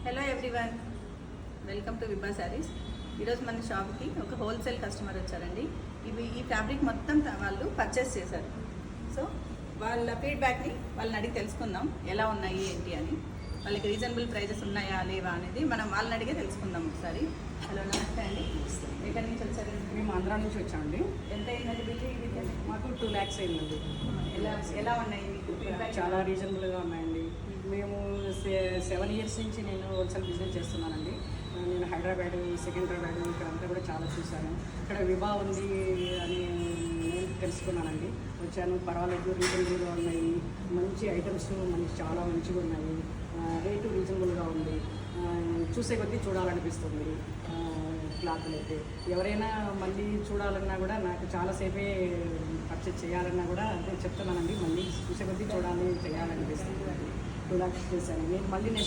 Hello everyone, welcome to Vibha sarees. ఈరోజు మన షాప్కి ఒక హోల్సేల్ కస్టమర్ వచ్చారండి. ఈ ఫ్యాబ్రిక్ మొత్తం వాళ్ళు పర్చేస్ చేశారు. సో వాళ్ళ ఫీడ్బ్యాక్ని వాళ్ళని అడిగి తెలుసుకుందాం, ఎలా ఉన్నాయి ఏంటి అని. వాళ్ళకి రీజనబుల్ ప్రైజెస్ ఉన్నాయా లేవా అనేది మనం వాళ్ళని అడిగే తెలుసుకుందాం ఒకసారి. హలో, నమస్తే అండి. ఎక్కడి నుంచి వచ్చారండి? మేము ఆంధ్రా నుంచి వచ్చామండి. ఎంత అయిందండి బిల్లు? మాకు 2 lakhs అయిందండి. ఎలా ఉన్నాయి ఫీడ్బ్యాక్? చాలా రీజనబుల్గా ఉన్నాయండి. మేము 7 years నుంచి నేను హోల్సేల్ బిజినెస్ చేస్తున్నానండి. నేను హైదరాబాద్, సికింద్రాబాద్ ఇక్కడంతా కూడా చాలా చూశాను. ఇక్కడ విభా ఉంది అని నేను తెలుసుకున్నానండి. వచ్చాను, పర్వాలేదు, రీజనబుల్గా ఉన్నాయి. మంచి ఐటమ్స్ మనకి చాలా మంచిగా ఉన్నాయి. రేటు రీజనబుల్గా ఉంది. చూసే కొద్దీ చూడాలనిపిస్తుంది. క్లాత్లు అయితే ఎవరైనా మళ్ళీ చూడాలన్నా కూడా నాకు చాలాసేపే పర్చేజ్ చేయాలన్నా కూడా నేను చెప్తున్నానండి. మళ్ళీ చూసే కొద్దీ చూడాలి, చేయాలనిపిస్తుంది. 2 lakhs చేశాను. నేను మళ్ళీ నెక్స్ట్